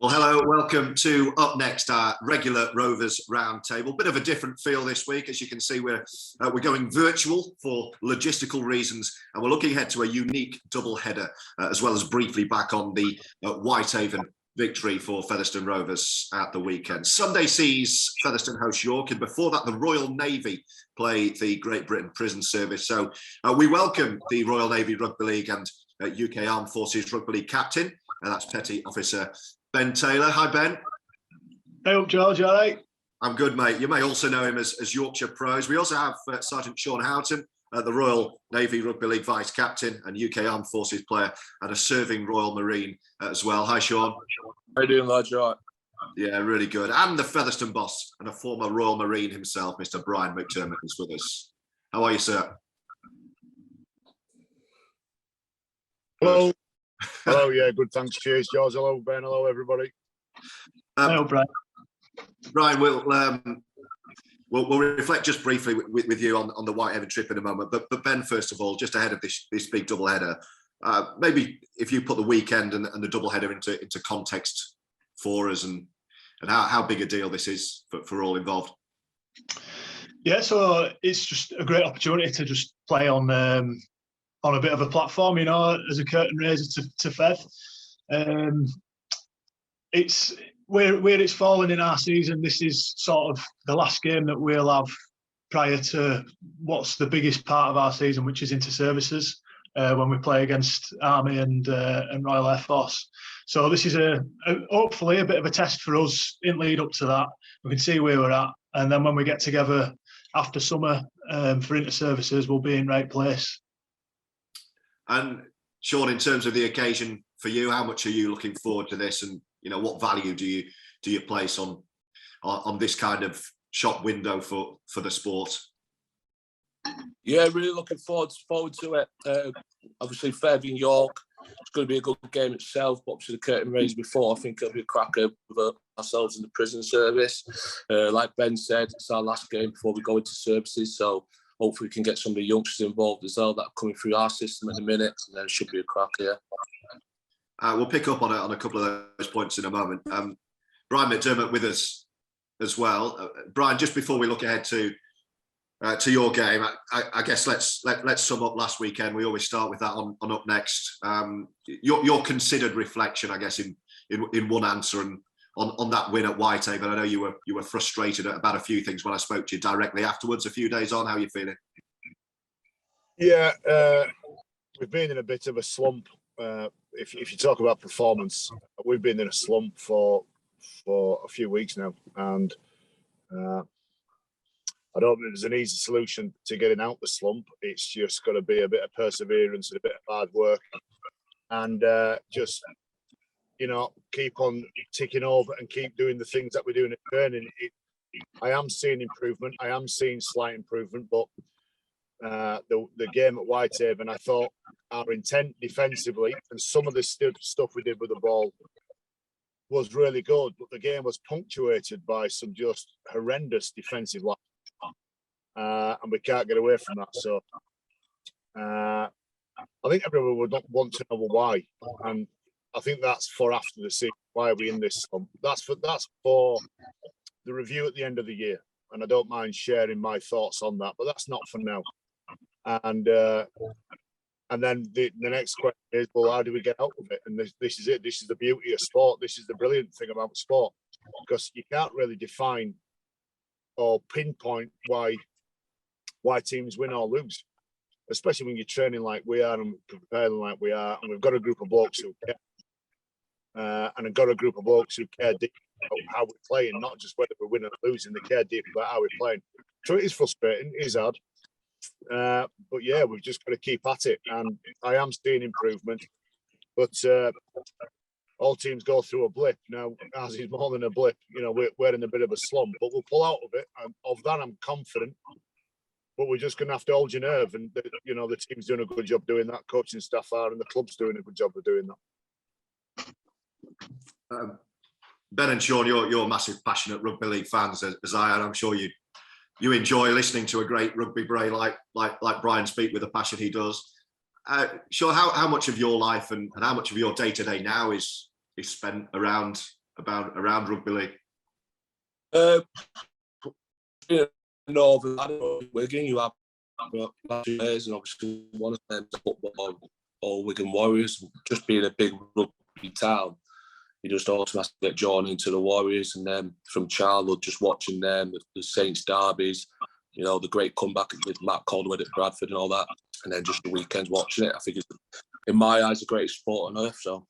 Well, hello, welcome to Up Next, our regular Rovers Roundtable. Bit of a different feel this week. As you can see, we're going virtual for logistical reasons, and we're looking ahead to a unique double header, as well as briefly back on the Whitehaven victory for Featherstone Rovers at the weekend. Sunday sees Featherstone host York, and before that, the Royal Navy play the Great Britain Prison Service. So we welcome the Royal Navy Rugby League and UK Armed Forces Rugby League captain, and that's Petty Officer Ben Taylor. Hi, Ben. Hey up, George. All right? I'm good, mate. You may also know him as Yorkshire Pros. We also have Sergeant Sean Houghton, the Royal Navy Rugby League Vice Captain and UK Armed Forces player, and a serving Royal Marine as well. Hi, Sean. How you doing, lads? You all right? Yeah, really good. And the Featherstone boss and a former Royal Marine himself, Mr. Brian McDermott, is with us. How are you, sir? Hello. Hello, yeah, good, thanks. Cheers, George. Hello, Ben. Hello, everybody. Hello, Brian. Brian, we'll reflect just briefly with you on the Whitehaven trip in a moment. But Ben, first of all, just ahead of this big double header, maybe if you put the weekend and the double header into context for us and how big a deal this is for all involved. Yeah, so it's just a great opportunity to just play on a bit of a platform, you know, as a curtain raiser to Fev. It's where it's fallen in our season. This is sort of the last game that we'll have prior to what's the biggest part of our season, which is inter-services, when we play against Army and Royal Air Force. So this is hopefully a bit of a test for us in lead up to that. We can see where we're at, and then when we get together after summer for inter-services, we'll be in right place. And Sean, in terms of the occasion for you, how much are you looking forward to this, and you know what value do you place on this kind of shop window for the sport? Yeah, really looking forward to it. Obviously, Fev in York, it's going to be a good game itself. But obviously, the curtain raised before, I think it'll be a cracker with ourselves in the prison service. Like Ben said, it's our last game before we go into services, so hopefully we can get some of the youngsters involved as well that are coming through our system at the minute, and then it should be a cracker. We'll pick up on a couple of those points in a moment. Brian McDermott with us as well. Brian, just before we look ahead to your game, I guess let's sum up last weekend. We always start with that on Up Next. Your considered reflection, I guess, in one answer, and on that win at Whitehaven. I know you were frustrated about a few things when I spoke to you directly afterwards. A few days on, how are you feeling? Yeah, we've been in a bit of a slump. If you talk about performance, we've been in a slump for a few weeks now, and I don't think there's an easy solution to getting out the slump. It's just got to be a bit of perseverance and a bit of hard work, and just, you know, keep on ticking over and keep doing the things that we're doing at training. I am seeing improvement. I am seeing slight improvement, but the game at Whitehaven, I thought our intent defensively and some of the stuff we did with the ball was really good, but the game was punctuated by some just horrendous defensive line, and we can't get away from that. So I think everyone would want to know why, and I think that's for after the season. Why are we in this slump? That's for the review at the end of the year, and I don't mind sharing my thoughts on that, but that's not for now. And then the next question is, well, how do we get out of it? And this is it. This is the beauty of sport. This is the brilliant thing about sport, because you can't really define or pinpoint why teams win or lose, especially when you're training like we are and preparing like we are, and we've got a group of blokes who care, and I've got a group of blokes who care deep about how we're playing, not just whether we're winning or losing. They care deep about how we're playing. So it is frustrating. It is hard. But yeah, we've just got to keep at it, and I am seeing improvement. But all teams go through a blip. Now, ours is more than a blip. You know, we're in a bit of a slump, but we'll pull out of it. And of that, I'm confident. But we're just going to have to hold your nerve, and you know, the team's doing a good job doing that. Coaching staff are, and the club's doing a good job of doing that. Ben and Sean, you're massive, passionate rugby league fans, as I am. I'm sure you enjoy listening to a great rugby brain like Brian speak with the passion he does. Sean, how much of your life and how much of your day-to-day now is spent around around rugby league? In Northern, I don't know, Wigan, you have last 2 years, and obviously one of them is football or Wigan Warriors. Just being a big rugby town, you just automatically get drawn into the Warriors, and then from childhood, just watching them, the Saints derbies, you know, the great comeback with Matt Caldwell at Bradford and all that, and then just the weekends watching it. I think it's, in my eyes, the greatest sport on earth. So,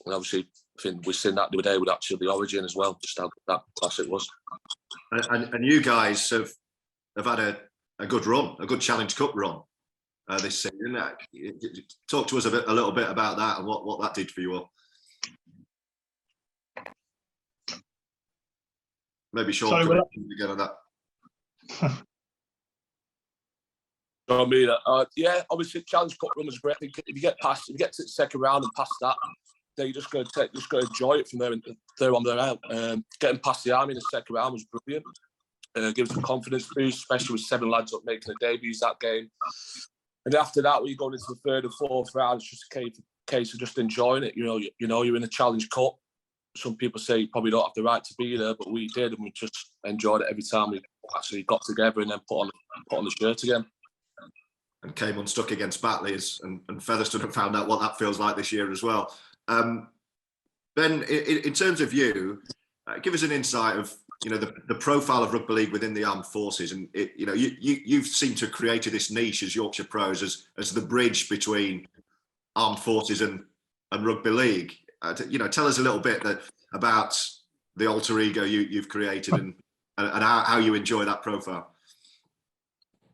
and obviously, I think we've seen that the other day with actually the Origin as well, just how that class it was. And you guys have had a good run, a good Challenge Cup run this season. Talk to us a little bit about that and what that did for you all. Maybe Sean Sorry, can again on that. Yeah, obviously Challenge Cup run was great. If you get to the second round and past that, then you're just going to enjoy it from there on there out. Getting past the Army in the second round was brilliant. Gives us a confidence boost, especially with 7 lads up making their debuts that game. And after that, when you're going into the third and fourth round, it's just a case of just enjoying it. You know, you're in a Challenge Cup. Some people say you probably don't have the right to be there, but we did, and we just enjoyed it every time we actually got together and then put on the shirt again. And came unstuck against Batley, and Featherstone have found out what that feels like this year as well. Ben, in terms of you, give us an insight of the profile of rugby league within the armed forces, and you've seemed to have created this niche as Yorkshire Pros as the bridge between armed forces and rugby league. Tell us a little bit about the alter ego you've created and how you enjoy that profile.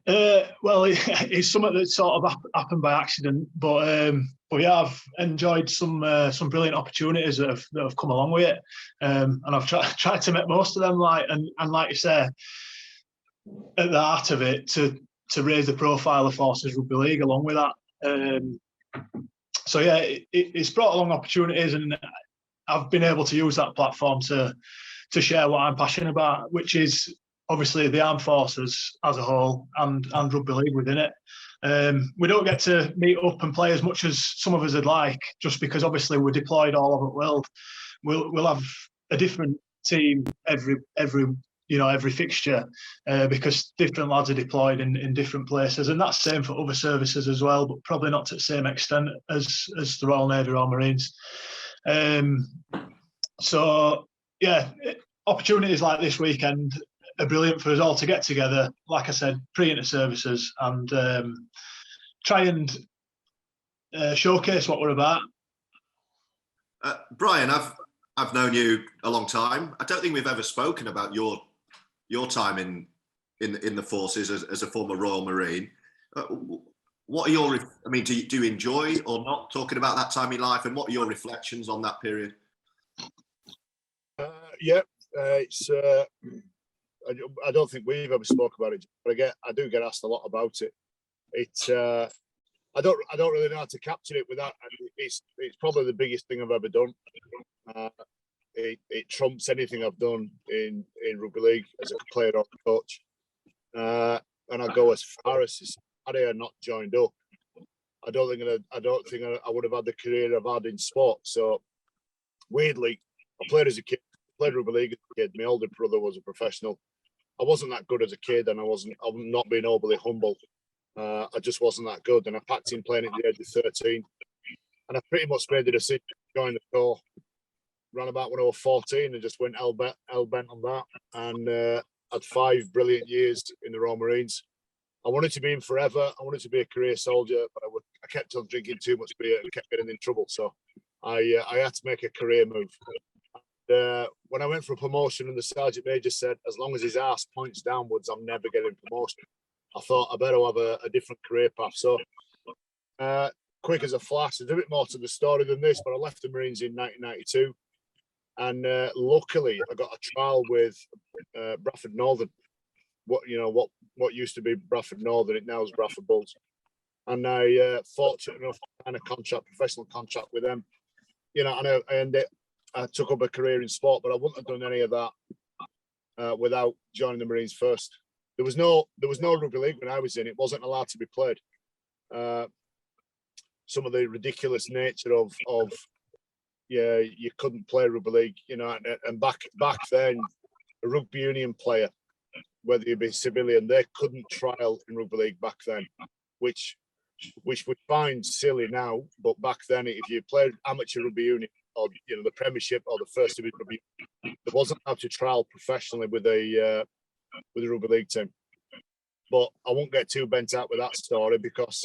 Well, it's something that sort of happened by accident, but yeah, I've enjoyed some brilliant opportunities that have come along with it, and I've tried to make most of them. Like you say, at the heart of it, to raise the profile of Forces Rugby League along with that. So yeah, it's brought along opportunities, and I've been able to use that platform to share what I'm passionate about, which is obviously the armed forces as a whole and rugby league within it. We don't get to meet up and play as much as some of us would like, just because obviously we're deployed all over the world. We'll have a different team every fixture because different lads are deployed in different places, and that's the same for other services as well, but probably not to the same extent as the Royal Navy or Marines. So yeah, opportunities like this weekend are brilliant for us all to get together, like I said, pre-inter services, and try and showcase what we're about. Brian, I've known you a long time. I don't think we've ever spoken about your time in the forces as a former Royal Marine. What are your? I mean, do you enjoy or not talking about that time in life, and what are your reflections on that period? It's. I don't think we've ever spoke about it, but I do get asked a lot about it. It's I don't really know how to capture it without. It's probably the biggest thing I've ever done. It trumps anything I've done in rugby league as a player or coach. And I go as far as had I not joined up, I don't think I would have had the career I've had in sport. So weirdly, I played as a kid, played rugby league as a kid. My older brother was a professional. I wasn't that good as a kid, and I'm not being overly humble. I just wasn't that good, and I packed in playing at the age of 13, and I pretty much made the decision to join the Corps around about when I was 14, and just went hell bent on that, and had 5 brilliant years in the Royal Marines. I wanted to be in forever. I wanted to be a career soldier, but I kept on drinking too much beer and kept getting in trouble. So I had to make a career move. When I went for a promotion, and the sergeant major said, as long as his ass points downwards, I'm never getting promotion. I thought I better have a different career path. So quick as a flash, there's a bit more to the story than this, but I left the Marines in 1992. And luckily, I got a trial with Bradford Northern. What used to be Bradford Northern, it now is Bradford Bulls. And I fortunate enough to sign a professional contract with them. And I took up a career in sport, but I wouldn't have done any of that without joining the Marines first. There was no rugby league when I was in. It wasn't allowed to be played. Some of the ridiculous nature of you couldn't play rugby league, you know, and back then, a rugby union player, whether you be civilian, they couldn't trial in rugby league back then, which we find silly now, but back then, if you played amateur rugby union or the Premiership or the First Division rugby, there wasn't how to trial professionally with a rugby league team. But I won't get too bent out with that story because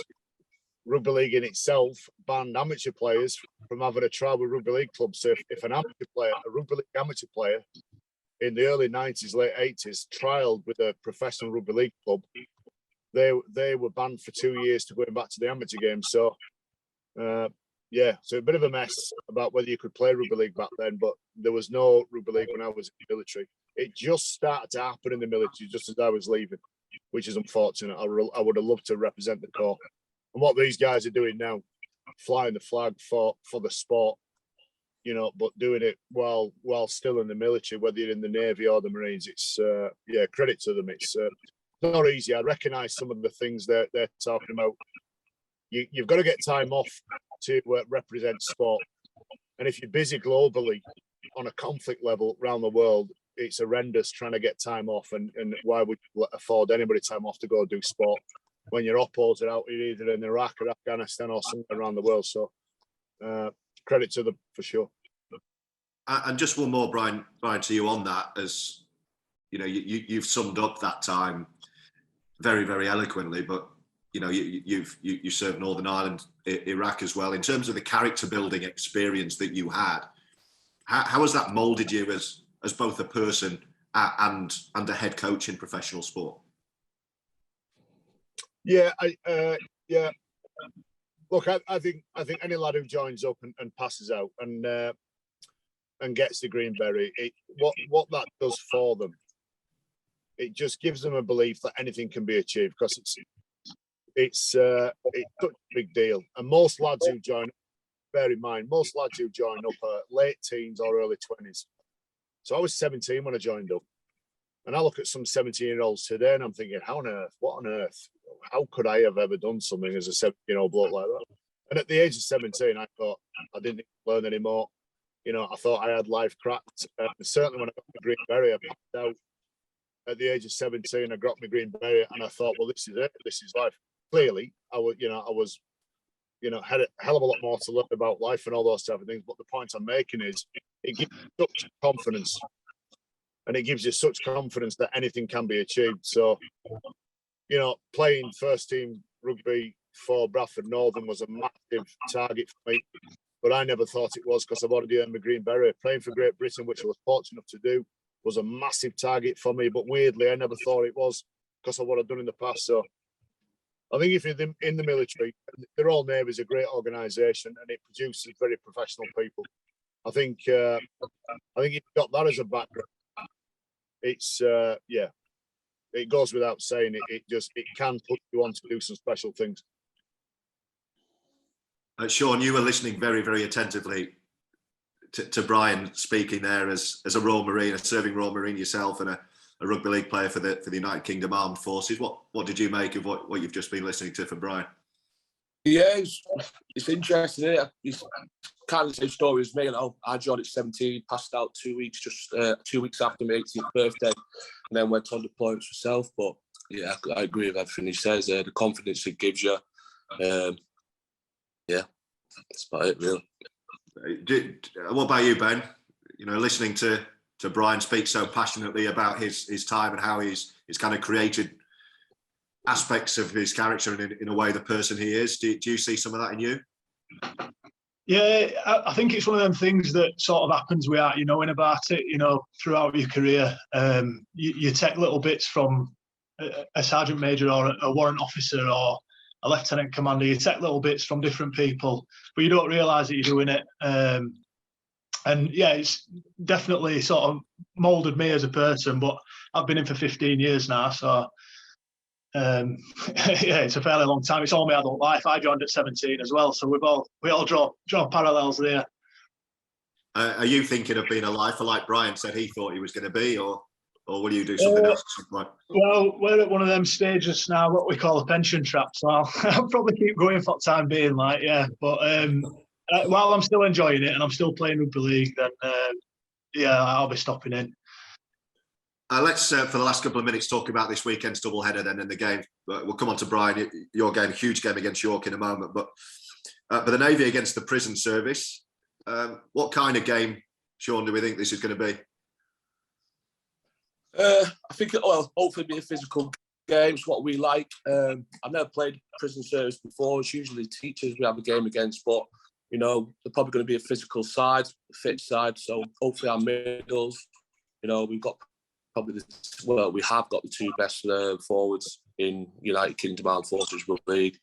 rugby league in itself banned amateur players from having a trial with rugby league clubs. So if an amateur player, a rugby league amateur player, in the early 90s, late 80s, trialled with a professional rugby league club, they were banned for 2 years to going back to the amateur game. So, so a bit of a mess about whether you could play rugby league back then, but there was no rugby league when I was in the military. It just started to happen in the military just as I was leaving, which is unfortunate. I would have loved to represent the corps. And what these guys are doing now, flying the flag for the sport, but doing it while still in the military, whether you're in the Navy or the Marines, it's credit to them. It's not easy. I recognise some of the things they're talking about. You've got to get time off to represent sport, and if you're busy globally on a conflict level around the world, it's horrendous trying to get time off. And why would you afford anybody time off to go do sport when your oppos are out either in Iraq or Afghanistan or somewhere around the world? So credit to them for sure. And just one more, Brian, to you on that, as you've summed up that time very, very eloquently. But you served Northern Ireland, Iraq as well. In terms of the character building experience that you had, how has that moulded you as both a person and a head coach in professional sport? Yeah. Look, I think any lad who joins up and passes out and gets the green beret, what that does for them, it just gives them a belief that anything can be achieved, because it's such a big deal. And most lads who join, bear in mind, most lads who join up are late teens or early 20s. So I was 17 when I joined up, and I look at some 17-year-olds today and I'm thinking, what on earth, how could I have ever done something as a 17-year-old bloke like that? And at the age of 17, I thought I didn't learn anymore. I thought I had life cracked. Certainly when I got my green beret, I passed out at the age of 17. I got my green beret, and I thought, well, this is it. This is life. Clearly, I was, had a hell of a lot more to learn about life and all those type of things. But the point I'm making is, it gives you such confidence, and it gives you such confidence that anything can be achieved. So, playing first team rugby for Bradford Northern was a massive target for me. But I never thought it was, because I've already earned my green beret. Playing for Great Britain, which I was fortunate enough to do, was a massive target for me. But weirdly, I never thought it was, because of what I've done in the past. So I think if you're in the military, the Royal Navy is a great organisation and it produces very professional people. I think if you've got that as a background, it's it goes without saying. It can put you on to do some special things. Sean, you were listening very, very attentively to Brian speaking there as a Royal Marine, a serving Royal Marine yourself, and a rugby league player for the United Kingdom Armed Forces. What did you make of what you've just been listening to from Brian? Yeah, it's interesting. It's kind of the same story as me. I joined at 17, passed out 2 weeks, just 2 weeks after my 18th birthday, and then went on deployments myself. But yeah, I agree with everything he says. The confidence it gives you. Yeah, that's about it, really. What about you, Ben? Listening to Brian speak so passionately about his time and how he's kind of created aspects of his character and in a way the person he is. Do you see some of that in you? Yeah, I think it's one of them things that sort of happens without you knowing about it. Throughout your career, you take little bits from a sergeant major or a warrant officer or a lieutenant commander. You take little bits from different people, but you don't realise that you're doing it. And yeah, it's definitely sort of moulded me as a person. But I've been in for 15 years now, so yeah, it's a fairly long time. It's all my adult life. I joined at 17 as well, so we all draw parallels there. Are you thinking of being a lifer like Brian said he thought he was going to be, or will you do something else at some point? Well, we're at one of them stages now, what we call a pension trap. So I'll probably keep going for the time being, but while I'm still enjoying it and I'm still playing rugby league, then yeah, I'll be stopping in. Let's, for the last couple of minutes, talk about this weekend's doubleheader then in the game. We'll come on to Brian, your game, huge game against York in a moment. But the Navy against the prison service, what kind of game, Sean, do we think this is going to be? I think hopefully be a physical game. It's what we like. I've never played prison service before. It's usually teachers we have a game against, but you know they're probably going to be a physical side, a fit side. So hopefully our middles, you know, we've got probably we have got the two best forwards in United Kingdom Armed Forces Rugby League.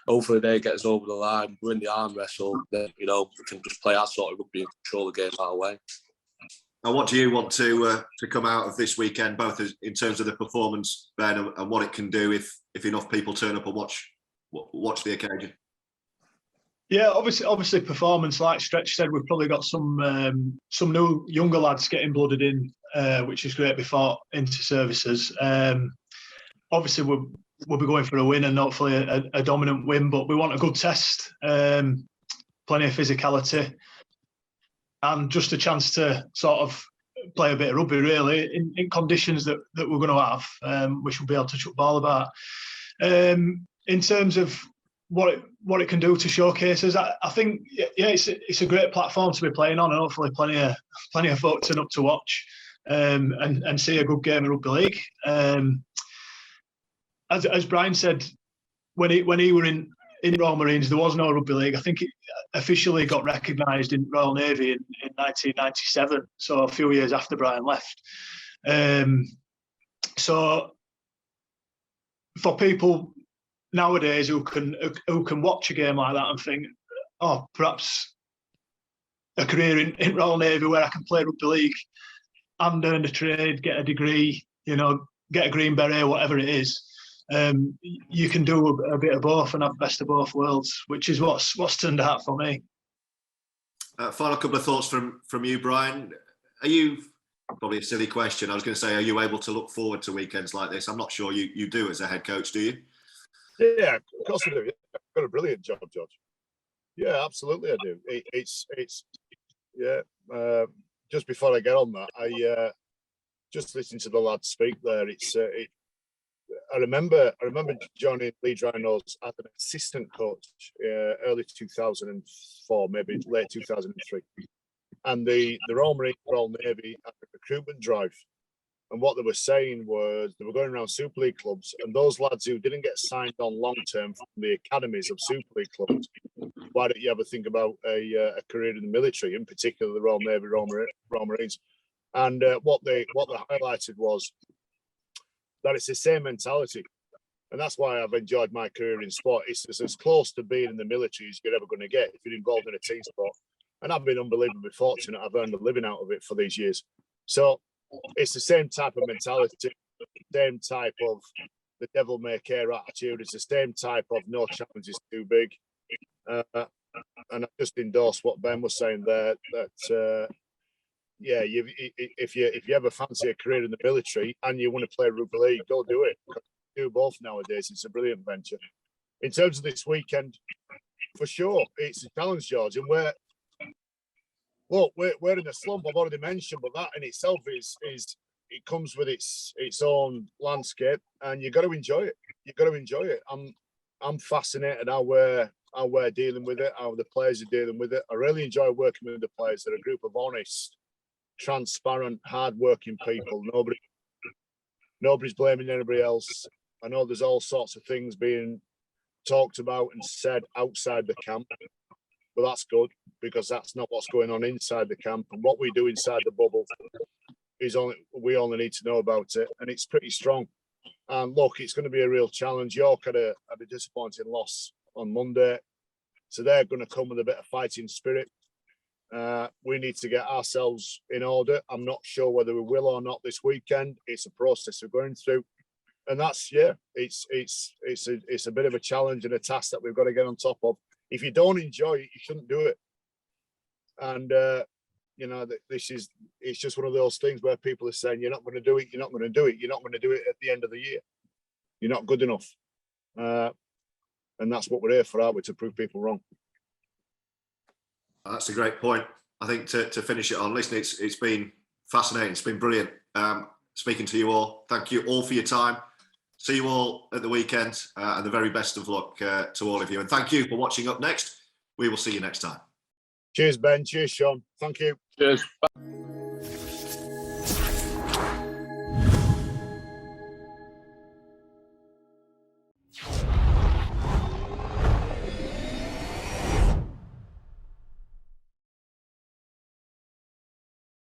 Hopefully they get us over the line. We're in the arm wrestle. Then we can just play our sort of rugby and control the game our way. And what do you want to come out of this weekend, both in terms of the performance, Ben, and what it can do if enough people turn up and watch the occasion? Yeah, obviously performance, like Stretch said, we've probably got some new younger lads getting blooded in, which is great before into services. Obviously we'll be going for a win and hopefully a dominant win, but we want a good test, plenty of physicality, and just a chance to sort of play a bit of rugby really in conditions that we're going to have, which we'll be able to chuck ball about. In terms of what it can do to showcase us, I think it's a great platform to be playing on, and hopefully plenty of folk turn up to watch and see a good game of rugby league. As Brian said, when he were in Royal Marines, there was no rugby league. I think it officially got recognised in Royal Navy in 1997, so a few years after Brian left. So for people nowadays who can watch a game like that and think, oh, perhaps a career in Royal Navy where I can play rugby league and earn a trade, get a degree, get a green beret, whatever it is. You can do a bit of both and have best of both worlds, which is what's turned out for me. Final couple of thoughts from you, Brian. Are you, probably a silly question, I was going to say, are you able to look forward to weekends like this? I'm not sure you do as a head coach, do you? Yeah, of course I do. I've got a brilliant job, George. Yeah, absolutely I do. It's just before I get on that, I just listened to the lads speak there. I remember joining Leeds Rhinos as an assistant coach early 2004, maybe late 2003. And the Royal Navy had a recruitment drive. And what they were saying was they were going around Super League clubs, and those lads who didn't get signed on long term from the academies of Super League clubs, why don't you ever think about a career in the military, in particular the Royal Navy, Royal Marines? And what they highlighted was that it's the same mentality. And that's why I've enjoyed my career in sport. It's as close to being in the military as you're ever going to get if you're involved in a team sport. And I've been unbelievably fortunate. I've earned a living out of it for these years. So it's the same type of mentality, same type of the devil may care attitude. It's the same type of no challenge is too big. And I just endorse what Ben was saying there, that if you ever fancy a career in the military and you want to play rugby league, go do it. Do both nowadays. It's a brilliant venture. In terms of this weekend, for sure, it's a challenge, George. And we're in a slump. I've already mentioned, but that in itself is it comes with its own landscape, and you've got to enjoy it. You've got to enjoy it. I'm fascinated how we're dealing with it, how the players are dealing with it. I really enjoy working with the players. They're a group of honest, transparent, hard-working people. Nobody's blaming anybody else. I know there's all sorts of things being talked about and said outside the camp, but that's good because that's not what's going on inside the camp. And what we do inside the bubble we only need to know about it, and it's pretty strong. And look, it's going to be a real challenge. York had a disappointing loss on Monday, so they're going to come with a bit of fighting spirit. We need to get ourselves in order. I'm not sure whether we will or not this weekend. It's a process we're going through, and it's a bit of a challenge and a task that we've got to get on top of. If you don't enjoy it, you shouldn't do it. And it's just one of those things where people are saying you're not going to do it, you're not going to do it, you're not going to do it at the end of the year. You're not good enough, and that's what we're here for, aren't we? To prove people wrong. That's a great point. I think to finish it on, listen, it's been fascinating. It's been brilliant speaking to you all. Thank you all for your time. See you all at the weekend, and the very best of luck to all of you. And thank you for watching Up Next. We will see you next time. Cheers, Ben. Cheers, Sean. Thank you. Cheers.